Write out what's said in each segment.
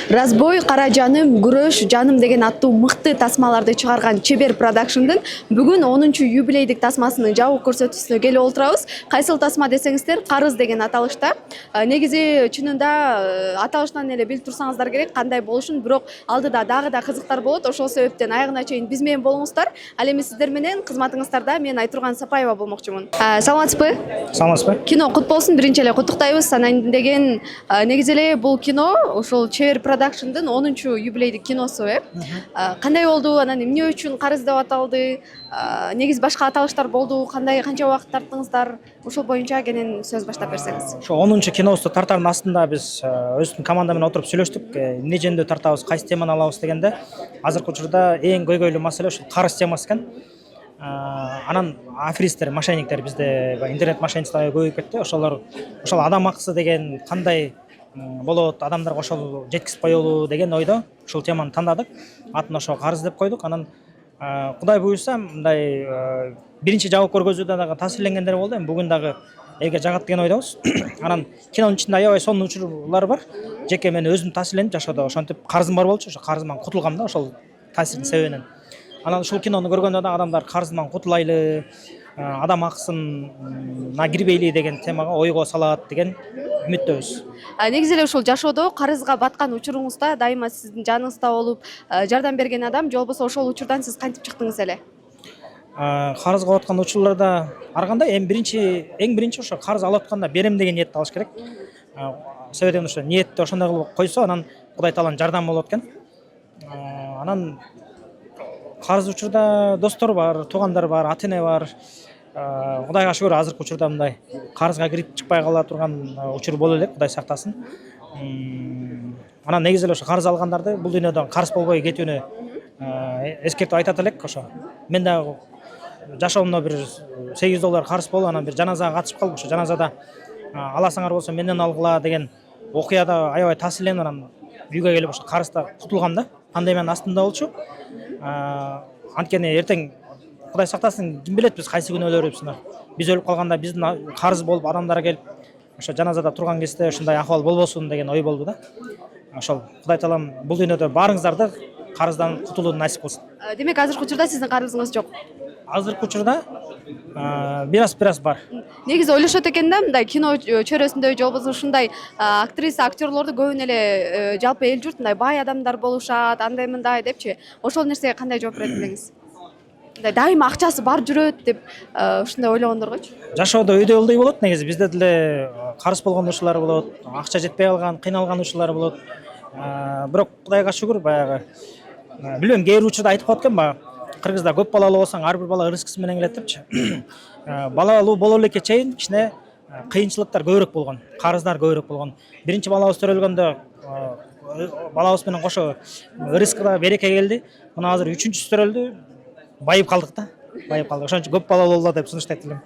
Разбой, Кара жаным, Күрөш жаным деген аттуу мыкты тасмаларды чыгарган Чебер Продакшндын бүгүн 10-чу юбилейдик тасмасынын жабык көрсөтүүсүнө келип отурабыз. Кайсыл тасма десеңиздер, Карыз деген аталышта. Негизи чынында аталыштан эле билип турсаңыздар керек кандай болушун, бирок алдыда дагы да кызыктар болот. Ошол себептен аягына чейин биз менен болуңуздар. Ал эми сиздер менен кызматыңыздарда мен Айтурган Сапаева болмокчумун. Саламатсызбы? Саламатсызбы? Кино кут болсун, биринчи эле куттуктайбыз. Анан деген негизи эле бул кино ошол Чебер Продакшндын 10-чу юбилейдик киносу, кандай болду? Анан эмне үчүн Карыз деп аталды? Негиз башка аталыштар болду? Кандай канча убакыт тарттыңыздар? Ошол боюнча кенен сөз баштап берсеңиз. Ошо 10-чу кинобузду тартардын астында биз өзүбүздүн команда менен отуруп сүйлөштүк. Эмне жөнүндө тартабыз, кайсы теманы алабыз дегенде, азыркы учурда эң көйгөйлүү маселе ошол карыз темасы экен. Анан аферисттер, мошенниктер бизде интернет мошенничество көбөйүп кетти. Ошол адам акысы деген кандай болот, адамдарга ошол жеткизип коелу деген ойдо ушул теманы тандадык. Атын ошо карыз деп койдук. Анан Кудай буйрса, мындай биринчи жабык көргөзүүдө дагы таасирленгендер болду. Эми бүгүн дагы элге жагат деген ойдобуз. Анан кинонун ичинде аябай сонун учурлар бар. Жеке мен өзүм таасирленип жашоодо ошентип карызым бар болчу. Ошо карызыман кутулгам да ошол таасирдин себебинен. Анан ушул кинону көргөндө да адамдар карызынан кутулайлы, адам акысына кирбейли деген темага ойго салат деген үмүттөбүз. Негизи эле ушул жашоодо карызга баткан учуруңузда дайыма сиздин жаныңызда болуп жардам берген адам же болбосо ошол учурдан сиз кантип чыктыңыз эле? Карызга баткан учурларда ар кандай эң биринчи ошо карыз алып атканда берем деген ниетти алыш керек. Себебин ошо ниетти ошондой кылып койсо, анан Кудай тааланын жардамы болот экен. Анан карыз учурда достор бар, туугандар бар, ата-эне бар. Кудайга шүгүр, азыркы учурда мындай карызга кирип чыкпай кала турган учур боло элек, Кудай сактасын. Анан негизи эле ошо карыз алгандарды бул дүйнөдөн карыз болбой кетүүнү эскертип айтат элек. Ошо мен дагы жашоомдо бир $8 карыз болуп, анан бир жаназага катышып калдым. Ошо жаназада аласыңар болсо менден алгыла деген окуяда аябай таасирленип, анан үйгө келип ошо карызда кутулгам да. Пандемиянын астында болчу. Анткени эртең Кудай сактасын, ким билет биз кайсы күнү өлөрүбүз. Биз өлүп калганда биздин карыз болуп адамдар келип ошо жаназада турган кезде ушундай акыбал болбосун деген ой болду да. Ошол Кудай таалам бул дүйнөдө баарыңыздарды карыздан кутулууну насип кылсын. Демек азыркы учурда сиздин карызыңыз жок. Азыркы учурда бир бар. Негизи ойлошот экен да, мындай кино чөйрөсүндө же болбосо ушундай актриса, актерлорду көбүн эле жалпы эл журт мындай бай адамдар болушат, андай мындай депчи. Ошол нерсеге кандай жооп берет элеңиз? Мындай дайыма акчасы бар жүрөт деп ушундай ойлогондоргочу. Жашоодо өйдө ылдый болот. Негизи бизде деле карыз болгон учурлар болот, акча жетпей калган, кыйналган учурлар болот. Бирок Кудайга шүгүр, баягы билбейм, кээ бир учурда айтып коет экен, баягы Кыргызда көп балалуу болсоң ар бир бала ырыскысы менен келет депчи. Балалуу боло элекке чейин кичине кыйынчылыктар көбүрөөк болгон, карыздар көбүрөөк болгон. Биринчи балабыз төрөлгөндө балабыз менен кошо ырыскыда береке келди. Мына азыр 3-чүсү төрөлдү. Байып калдык да. Ошон үчүн көп балалуу болду деп сунуштайт элем.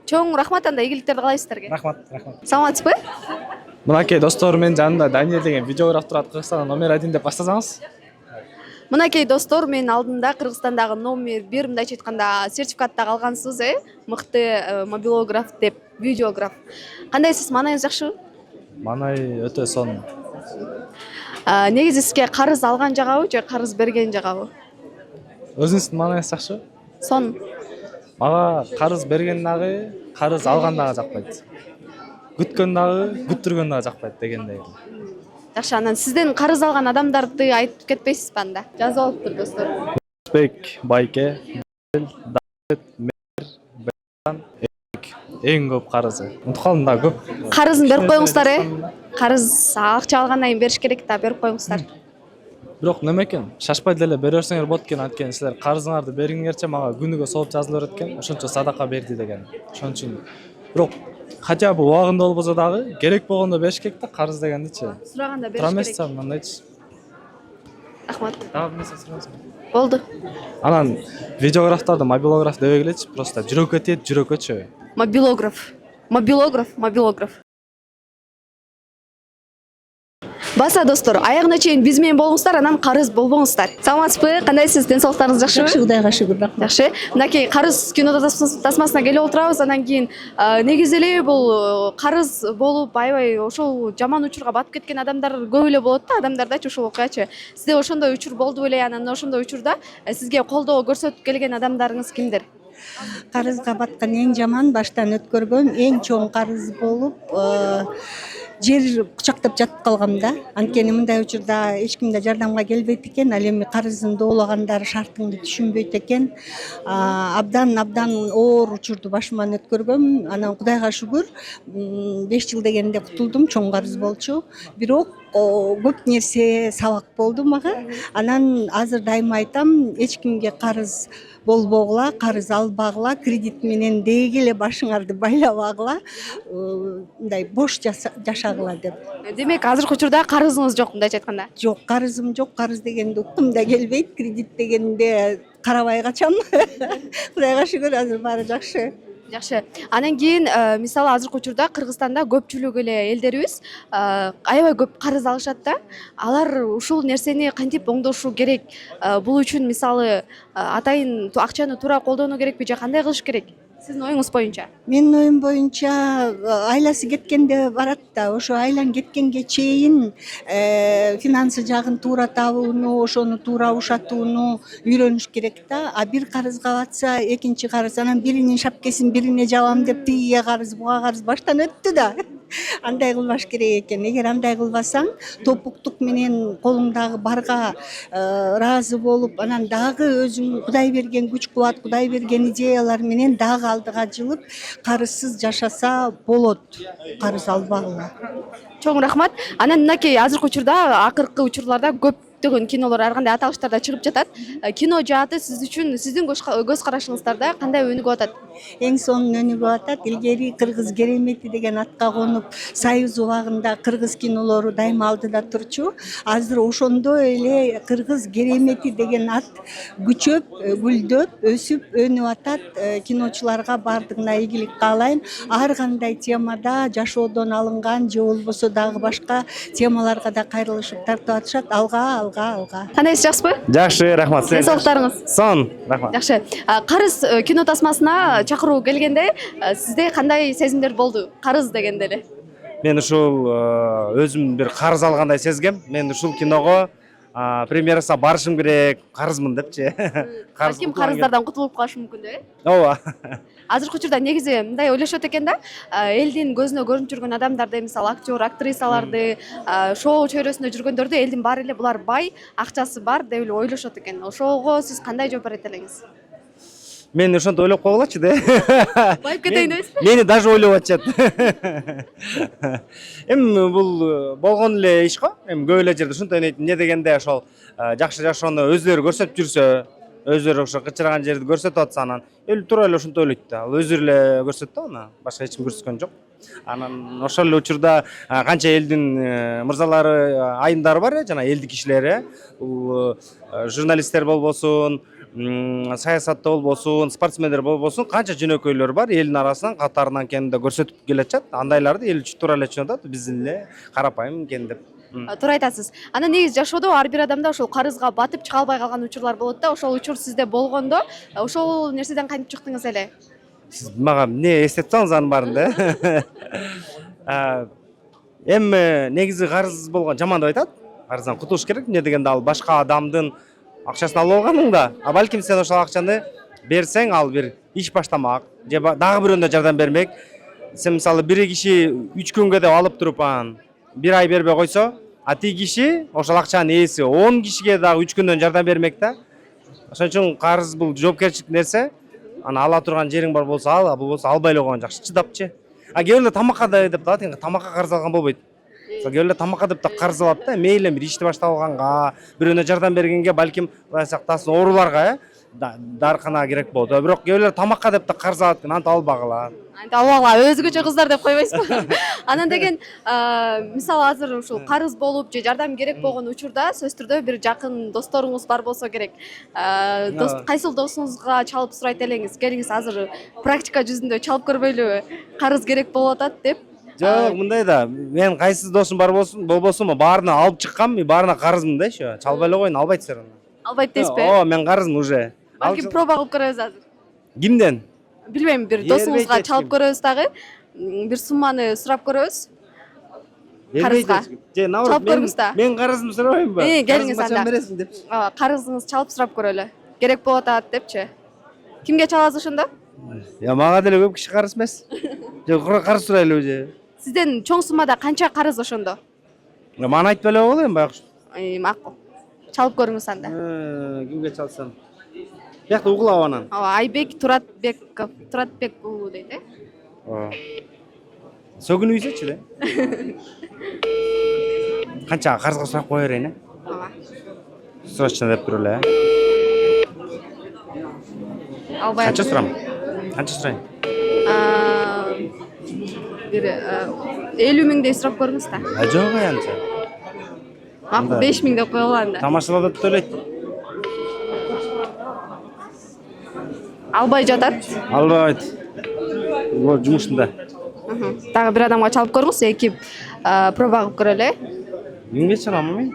Чоң рахмат, анда ийгиликтерди каалайбыз сиздерге. Рахмат. Саламатсызбы? Мынакей достор, мен жанымда Даниэль деген видеограф турат, Кыргызстандан номер 1 деп баштасаңыз. Мынакей достор, менин алдымда Кыргызстандагы номер 1, мындайча айтканда сертификат дагы алгансыз, мыкты мобилограф деп, видеограф. Кандайсыз, маанайыңыз жакшыбы? Маанай өтө сонун. Негизи сизге карыз алган жагабы же карыз берген жагабы? Өзүңүздүн маанайыңыз жакшыбы? Сонун. Мага карыз берген дагы, карыз алган дагы жакпайт. Күткөн дагы, күттүргөн дагы жакпайт дегендей. Жакшы, анан сизден карыз алган адамдарды айтып кетпейсизби анда? Жазып алыптыр достор. Бек, Байке, эң көп карызы. Унутуп калдым да, көп. Карызын берип коюңуздар, Карыз акча алгандан кийин бериш керек да, берип коюңуздар. Бирок неме экен, шашпай деле бере берсеңер болот экен, анткени силер карызыңарды бериңерчи мага күнүгө сооп жазыла берет экен, ошончо садака берди деген. Ошон үчүн бирок хотя бы убагында болбосо дагы керек болгондо бериш керек да, карыз дегендичи. Сураганда бериш керек. Трамесса мындайчы. Рахмат. Дагы нерсе сурайсыңбы? Болду. Анан видеографтарды мобилограф дебей келечи, просто жүрөккө тиет, жүрөккөчү. Мобилограф. Баса достор, аягына чейин биз менен болуңуздар, анан карыз болбоңуздар. Саламатсызбы? Кандайсыз? Ден соолуктарыңыз жакшыбы? Жакшы, Кудайга шүгүр, рахмат. Жакшы. Мынакей карыз кино тасмасына келип отурабыз. Андан кийин негизи эле бул карыз болуп аябай ошол жаман учурга батып кеткен адамдар көп эле болот да, адамдардачы ушул окуячы. Сизде ошондой учур болду беле? Анан ошондой учурда сизге колдоо көрсөтүп келген адамдарыңыз кимдер? Карызга баткан эң жаман баштан өткөргөм эң чоң карыз болуп жер кучактап жатып калгам да. Анткени мындай учурда эч ким да жардамга келбейт экен. Ал эми карызын доолагандар шартыңды түшүнбөйт экен. Абдан оор учурду башыман өткөргөм. Анан Кудайга шүгүр 5 жыл дегенде кутулдум, чоң карыз болчу. Бирок көп нерсе сабак болду мага. Анан азыр дайыма айтам, эч кимге карыз болбогула, карыз албагыла, кредит менен деги эле башыңарды байлабагыла, мындай бош жашагыла деп. Демек, азыркы учурда карызыңыз жок, мындайча айтканда. Жок, карызым жок, карыз дегенди уктум да келбейт, кредит дегенде карабай качам. Кудайга шүгүр, азыр баары жакшы. Жакшы. Анан кийин мисалы азыркы учурда Кыргызстанда көпчүлүк эле элдерибиз аябай көп карыз алышат да. Алар ушул нерсени кантип оңдошу керек? Бул үчүн мисалы атайын акчаны туура колдонуу керекпи же кандай кылыш керек? Сиздин оюңуз боюнча. Менин оюм боюнча айласы кеткенде барат да, ошо айлан кеткенге чейин финансы жагын туура табууну, ошону туура ушатууну үйрөнүш керек да. А бир карызга батса, экинчи карыз, анан биринин шапкесин бирине жабам деп тигиге карыз, буга карыз баштан өттү да. Андай кылбаш керек экен. Эгер андай кылбасаң, топуктук менен колуңдагы барга ыраазы болуп, анан дагы өзүң Кудай берген күч-кубат, Кудай берген идеялар менен дагы алдыга жылып, карызсыз жашаса болот. Карыз албагыла. Чоң рахмат. Анан мынакей азыркы учурда акыркы учурларда көптөгөн кинолор ар кандай аталыштарда чыгып жатат. Кино жааты сиз үчүн сиздин көз карашыңыздарда кандай өнүгүп атат? Эң сонун өнүгүп атат. Илгери Кыргыз керемети деген атка конуп, Союз убагында кыргыз кинолору дайыма алдыда турчу. Азыр ошондой эле Кыргыз керемети деген ат күчөп, гүлдөп, өсүп, өнүп атат. Киночуларга бардыгына ийгилик каалайм. Ар кандай темада жашоодон алынган же болбосо дагы башка темаларга да кайрылышып тартып атышат. Алга. Кандайсыз, жакшысызбы? Жакшы, рахмат. Ден соолуктарыңыз? Сон, рахмат. Жакшы. Карыз кино тасмасына чакыруу келгенде сизде кандай сезимдер болду? Карыз дегенде эле. Мен ушул өзүм бир карыз алгандай сезгем. Мен ушул киного премьерасына барышым керек, карызмын депчи. Балким карыздардан кутулуп калыш мүмкүн деп, Ооба. Азыркы учурда негизи мындай ойлошот экен да, элдин көзүнө көрүнүп жүргөн адамдарды, мисалы актер, актрисаларды, шоу чөйрөсүндө жүргөндөрдү элдин баары эле булар бай, акчасы бар деп эле ойлошот экен. Ошого сиз кандай жооп берет элеңиз? Мен ошонто ойлоп койгулачы да. Байып кетейин дейсизби? Мени даже ойлоп атышат. Эми бул болгон эле иш го. Эми көп эле жерде ушинтип ойнойт. Эмне дегенде ошол жакшы жашоону өздөрү көрсөтүп жүрсө, өздөрү ошо кычыраган жерди көрсөтүп атса, анан эл туура эле ошентип ойлойт да. Ал өздөрү эле көрсөтөт да, аны башка эч ким көрсөткөн жок. Анан ошол эле учурда канча элдин мырзалары, айымдары бар, жана элдик кишилери, бул журналисттер болбосун, саясатта болбосун, спортсмендер болбосун, канча жөнөкөйлөр бар элдин арасынан катарынан кенде көрсөтүп келатышат. Андайларды эл туура эле түшүнүп атат, биздин эле карапайым экен деп. Туура айтасыз. Анан негизи жашоодо ар бир адамда ошол карызга батып чыга албай калган учурлар болот да. Ошол учур сизде болгондо, ошол нерседен кантип чыктыңыз эле? Сиз мага эмне эстетсеңиз анын баарын да. Эми негизи карыз болгон жаман деп айтат. Карыздан кутулуш керек. Эмне дегенде ал башка адамдын акчасын алып алганың да. А балким сен ошол акчаны берсең, ал бир иш баштамак, же дагы бирөөнө жардам бермек. Сен мисалы бир киши 3 күнгө деп алып туруп анан 1 ай бербей койсо, а тиги киши ошол акчанын ээси 10 кишиге дагы 3 күндөн жардам бермек да. Ошон үчүн карыз бул жоопкерчилик нерсе. Аны ала турган жериң бар болсо ал, болбосо албай эле койгон жакшы, чыдапчы. А кээ бирде тамакка деп да, тамакка карыз алган болбойт. Кээ бирде тамакка деп да карыз алат да, мейли бир ишти баштап алганга, бирөөнө жардам бергенге, балким Кудай сактасын, ооруларга дарканага керек болот. Бирок кээ бирде тамакка деп да карыз алат экен, антип албагыла. Антип албагыла, өзгөчө кыздар деп койбойсузбу? Анан деген, мисалы азыр ушул карыз болуп же жардам керек болгон учурда сөзсүз түрдө бир жакын досторуңуз бар болсо керек. Кайсыл досуңузга чалып сурайт элеңиз? Келиңиз азыр практика жүзүндө чалып көрбөйлүбү? Карыз керек болуп атат деп. Жок, мындай да. Мен кайсы досум бар болбосун, баарына алып чыккам, мен баарына карызмын да еще. Чалбай эле коюн, албайтсыздар аны. Албайт дейсизби? О, мен карызмын уже. Балким проба кылып көрөбүз азыр. Кимден? Билбейм, бир Бербейт досуңузга эч чалып ким. көрөбүз дагы. Бир сумманы сурап көрөбүз. Карызга. Чалып көрүңүз да. Мен карызымды сурабаймбы? Келиңиз анда. Бересиң деп. Карызыңыз чалып сурап көрөлү. Керек болуп атат депчи. Кимге чаласыз ошондо? Я мага деле көп киши карыз эмес. Жок, карыз сурайлы же. Сизден чоң суммада канча карыз ошондо? Мана айтпай эле болобу эми байкуш. Макул. Чалып көрүңүз анда. Кимге чалсам? Биякта угулап анан. Айбек Туратбек уулу дейт, Сөгүнүбүзчү да. Канча карызга сурап кое берейин, Сурачына деп туруп эле. Албай. Канча сурам? Канча сурайын? Бир 50 миңдей сурап көрүңүз да. Жок анча. Макул 5 миң деп коелу анда. Тамашалап төлөйт. Албай жатат. Албайт. Бул жумушунда. Дагы бир адамга чалып көрүңүз, эки проба кылып көрөлү. Кимге чалам мен?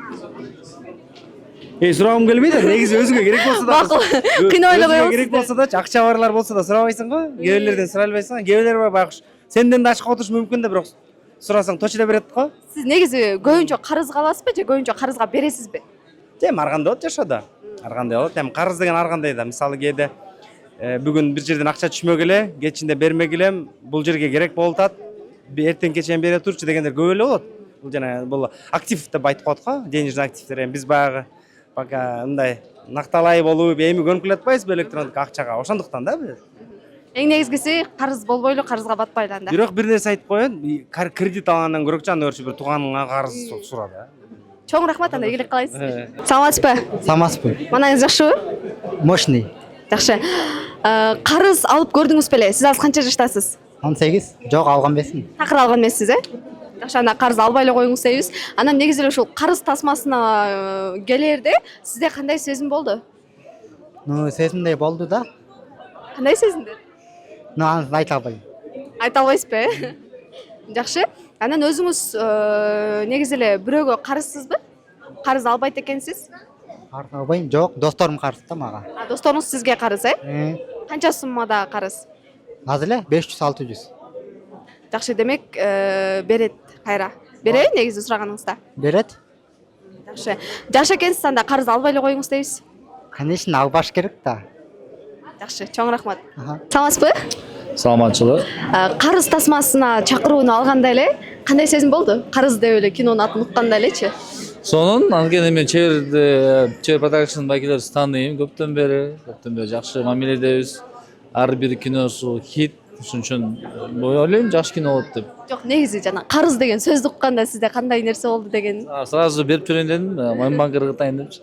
Сурагым келбейт, негизи өзүңө керек болсо да. Макул. Кыйнабай эле коебуз. Керек болсо да, акча барлар болсо да сурабайсың го. Кээ-бирлерден сурай албайсың. Кээ-бирлер бар байкуш. Сенден да ачык отуруш мүмкүн да, бирок сурасаң точно берет го. Сиз негизи көбүнчө карызга аласызбы же көбүнчө карызга бересизби? Эми ар кандай болот жашоодо. Ар кандай болот. Эми карыз деген ар кандай да. Мисалы кээде бүгүн бир жерден акча түшмөк эле, кечинде бермек элем, бул жерге керек болуп атат. Эртең кечен бере турчу дегендер көп эле болот. Бул жана бул актив деп айтып коет го, денежный активдер. Эми биз баягы пока мындай накталай болуп, эми көнүп келатпайбызбы электрондук акчага. Ошондуктан да биз. Эң негизгиси карыз болбойлу, карызга батпайлы анда. Бирок бир нерсе айтып коеюн, кредит алгандан көрө жаны өрчү бир тууганыңа карыз сура да. Чоң рахмат, анда ийгилик каалайсыз. Саламатсызбы? Саламатсызбы? Манаңыз жакшыбы? Мощный. Жакшы. Карыз алып көрдүңүз беле? Сиз азыр канча жаштасыз? 18. Жок, алган эмесмин. Такыр алган эмессиз, Жакшы, анда карыз албай эле коюңуз дейбиз. Анан негизи эле ушул карыз тасмасына келерде сизде кандай сезим болду? Сезимдей болду да. Кандай сезимдер? Аны айта албайм. Айта албайсызбы? Жакшы. Анан өзүңүз негизи эле бирөөгө карызсызбы? Карыз албайт экенсиз? Карыз албайм. Жок, досторум карыз да мага. Досторуңуз сизге карыз, Канча суммада карыз? Азыр эле 500-600. Жакшы, демек берет кайра. Береби негизи сураганыңызда? Берет. Жакшы. Жаш экенсиз, анда карыз албай эле коюңуз дейбиз. Конечно, албаш керек да. Жакшы, чоң рахмат. Саламатсызбы? Саламатчылык. Карыз тасмасына чакырууну алганда эле кандай сезим болду? Карыз деп эле кинонун атын укканда элечи? Сонун анткени мен чебер продакшн байкелерибизди тааныйм көптөн бери жакшы мамиледебиз. Ар бир киносу хит, ошон үчүн ойлойм жакшы кино болот деп. Жок, негизи жана карыз деген сөздү укканда сизде кандай нерсе болду деген? Сразу берип берейин дедим, Монбанк ыргытайын депчи.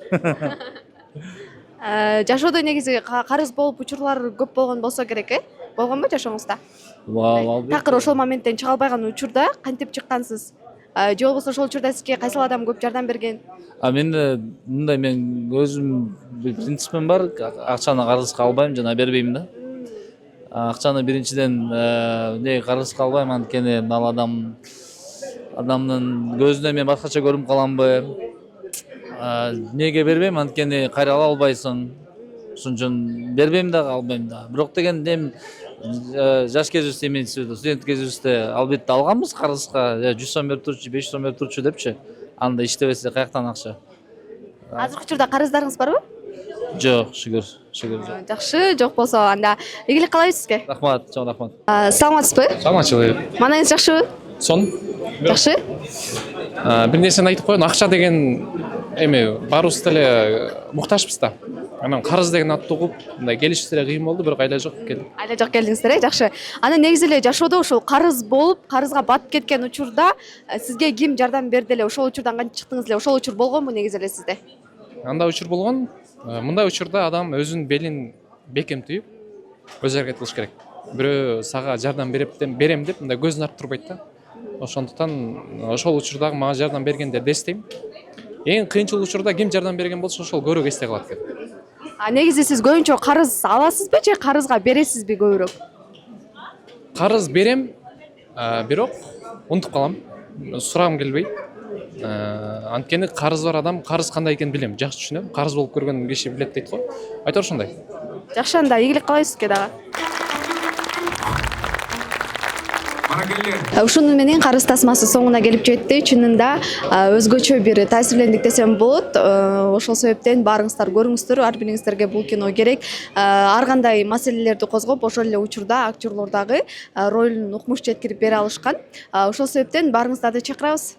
Жашоодо негизи карыз болуп учурлар көп болгон болсо керек, Болгонбу жашооңузда? Такыр ошол моменттен чыга албаган учурда кантип чыккансыз? Же болбосо ошол учурда сизге кайсыл адам көп жардам берген? Менде мындай, мен өзүм бир принципим бар, акчаны карызга албайм жана бербейм да. Акчаны биринчиден карызга албайм, анткени ал адамдын көзүнө мен башкача көрүнүп каламбы? Неге бербейм? Анткени кайра ала албайсың. Ошон үчүн бербейм да, албайм да. Бирок деген эми жаш кезибизде, студент кезибизде албетте алганбыз карызга, 100 сом берип турчу, 500 сом берип турчу депчи. Анда иштебесе каяктан акча? Азыркы учурда карыздарыңыз барбы? Жок, шүгүр жок. Жакшы, жок болсо анда ийгилик каалайбыз сизге. Рахмат, чоң рахмат. Саламатсызбы? Саламатчылык. Манаңыз жакшыбы? Жакшы. Бир нерсени айтып коеюн, акча деген эми баарыбыз деле муктажбыз да. Анан карыз деген атты угуп, мындай келишибиз деле кыйын болду, бирок айла жок келдим. Айла жок келдиңиздер, Жакшы. Анан негизи эле жашоодо ушул карыз болуп, карызга батып кеткен учурда сизге ким жардам берди эле? Ошол учурдан кантип чыктыңыз эле? Ошол учур болгонбу негизи эле сизде? Анда учур болгон. Мындай учурда адам өзүнүн белин бекем түйүп, өз аракет кылыш керек. Бирөө сага жардам берем деп мындай көзүн ачып турбайт да. Ошондуктан ошол учурдагы мага жардам бергендерди эстейм. Эң кыйынчыл учурда ким жардам берген болсо ошол көбүрөөк эсте калат экен. Негизи сиз көбүнчө карыз аласызбы же карызга бересизби көбүрөөк? Карыз берем, бирок унутуп калам, сурагым келбейт. Анткени карызы бар адам карыз кандай экенин билем, жакшы түшүнөм. Карыз болуп көргөн киши билет дейт го. Айтор ошондой. Жакшы, анда ийгилик каалайбыз сизге дагы. Ушуну менен карыз тасмасы соңуна келип жетти. Чынында өзгөчө бир таасирлендик десем болот. Ошол себептен баарыңыздар көрүңүздөр, ар бириңиздерге бул кино керек. Ар кандай маселелерди козгоп, ошол эле учурда актерлор дагы ролун укмуш жеткирип бере алышкан. Ошол себептен баарыңыздарды чакырабыз.